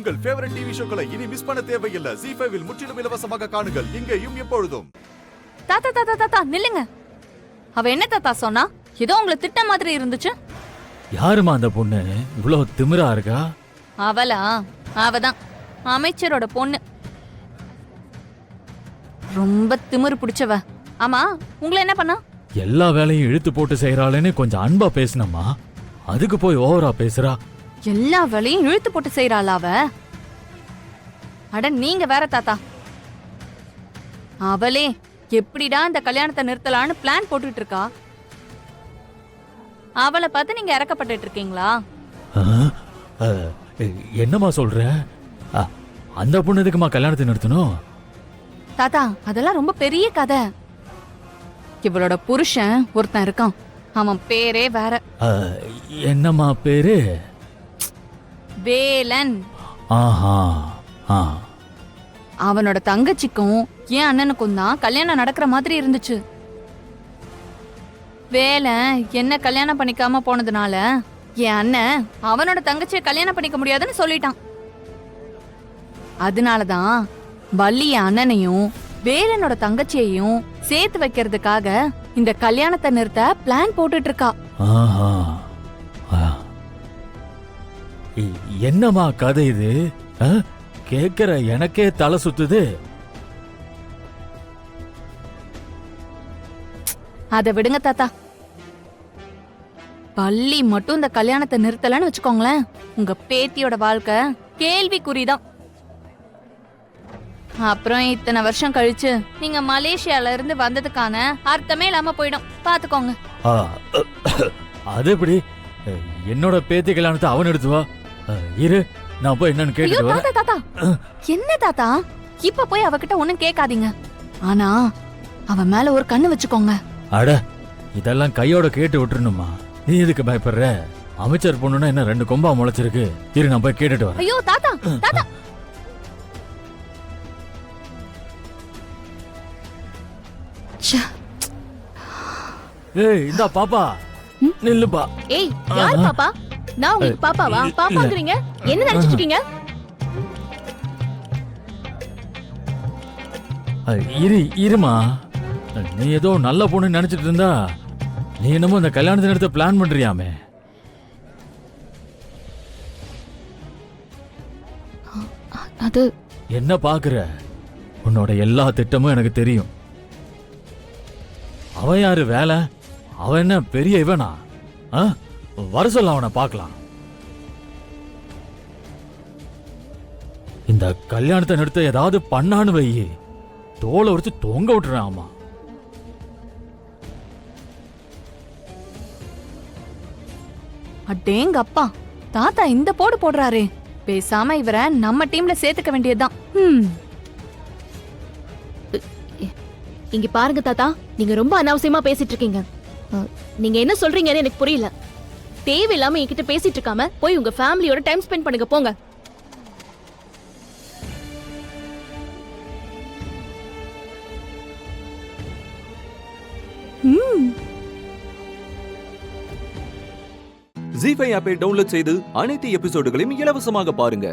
உங்கள் favourite TV ஷோக்களை இனி miss பண்ண தேவையில்லை. ZEE5 இல் முற்றிலும் இலவசமாக காணுங்கள். இங்கேயும் எப்பொழுதும். தாத்தா தாத்தா தாத்தா நில்லுங்க. அவ என்ன தாத்தா சொன்னா? ஏதோ உங்களை திட்ட மாதிரி இருந்துச்சு. யாருமா அந்த பொண்ணு இவ்வளவு திமிரா இருக்கா? அவளா? அவதான் அமைச்சரோட பொண்ணு. ரொம்ப திமிரு பிடிச்சவ. ஆமா, உங்களை என்ன பண்ணா? எல்லா வேலையும் இழுத்து போட்டு செய்யறாளேன்னு கொஞ்சம் அன்பா பேசினம்மா, அதுக்கு போய் ஓவரா பேசுறா. எல்லா வேலையும் இழுத்து போட்டு செய்யறாளா அவ? அட நீங்க வேற தாத்தா. அவளே எப்படிடா இந்த கல்யாணத்தை நிறுத்தலான்னு பிளான் போட்டுட்டு இருக்கா. அவளை பார்த்து நீங்க இறக்கப்பட்டு இருக்கீங்களா? என்னம்மா சொல்ற? அந்த பொண்ணு எதுக்குமா கல்யாணத்தை நிறுத்தணும்? தாத்தா அதெல்லாம் ரொம்ப பெரிய கதை. இவளோட புருஷன் ஒருத்தன் இருக்கான். அவன் பேரே வேற. என்னம்மா பேரு? வேலன். ஆஹா. அவனோட தங்கச்சிக்கும் என் அண்ணனுக்கும் தான் கல்யாணம் நடக்கிற மாதிரி இருந்துச்சு. வேலன் என்ன கல்யாணம் பண்ணிக்காம போனதுனால என் அண்ணன் அவனோட தங்கச்சியை கல்யாணம் பண்ணிக்க முடியாதுன்னு சொல்லிட்டான். அதனாலதான் வள்ளி என் அண்ணனையும் வேலனோட தங்கச்சியையும் சேர்த்து வைக்கிறதுக்காக இந்த கல்யாணத்தை நிறுத்த பிளான் போட்டுட்டு இருக்கா. என்னம்மா கதை இது? கேக்குற எனக்கே தலை சுத்துது. அத விடுங்க தாத்தா. பள்ளி மட்டும் இந்த கல்யாணத்தை நிறுத்தலன்னு வச்சுக்கோங்களேன், உங்க பேத்தியோட வாழ்க்கை கேள்விக்குறிதான். அப்புறம் இத்தனை வருஷம் கழிச்சு நீங்க மலேசியால இருந்து வந்ததுக்கான அர்த்தமே இல்லாம போயிடும். பாத்துக்கோங்க. அது எப்படி? என்னோட பேத்தி கல்யாணத்தை அவன் எடுத்துவா. இரு, நான் போய் என்னன்னு கேட்டு வரேன். தாத்தா என்ன தாத்தா, இப்ப போய் அவகிட்ட ஒண்ணும் கேட்காதீங்க. ஆனா அவ மேல ஒரு கண்ணு வச்சுக்கோங்க. அட, இதெல்லாம் கையோட கேட்டு விட்டுருணுமா? நீ எதுக்கு பயப்படுற? அமைச்சர் பொண்ணுன்னா என்ன 2 கொம்பா முளைச்சிருக்கு. இரு, நான் போய் கேட்டுட்டு வரேன். ஐயோ தாத்தா தாத்தா. ஏய், இந்தா பாப்பா, நில்லுப்பா. ஏய், யார் பாப்பா? நான் உங்களுக்கு பாப்பாவா? பாப்பாங்கறீங்க? என்ன நினைச்சிட்டு இருக்கீங்க? இருமா, நீ ஏதோ நல்ல பொண்ணு நினைச்சிட்டு இருந்தா நீ என்னமோ இந்த கல்யாணத்தை நடத்த பிளான் பண்றியாமே. அது என்ன பாக்குற? உன்னோட எல்லா திட்டமும் எனக்கு தெரியும். அவன் யாரு வேலை? அவன் என்ன பெரிய இவனா? வர சொல்ல, அவனை பார்க்கலாம். இந்த கல்யாணத்தை நிறுத்த ஏதாவது பண்ணான்னு வை, தோலை உரிச்சு தொங்க விட்டுறேன். ஆமா, அடேங்க அப்பா, தாத்தா இந்த போடு போடுறாரே. பேசாம இவரை நம்ம டீம்ல சேர்த்துக்க வேண்டியதுதான். இங்க பாருங்க தாத்தா, நீங்க ரொம்ப அனாவசியமா பேசிட்டு இருக்கீங்க. நீங்க என்ன சொல்றீங்கன்னு எனக்கு புரியல. தேவையில்லாம என்கிட்ட பேசிட்டு இருக்காம போய் உங்க ஃபேமிலியோட டைம் ஸ்பெண்ட் பண்ணுங்க, போங்க. ZEE5 ஆப்பை டவுன்லோட் செய்து அனைத்து எபிசோடுகளையும் இலவசமாக பாருங்க.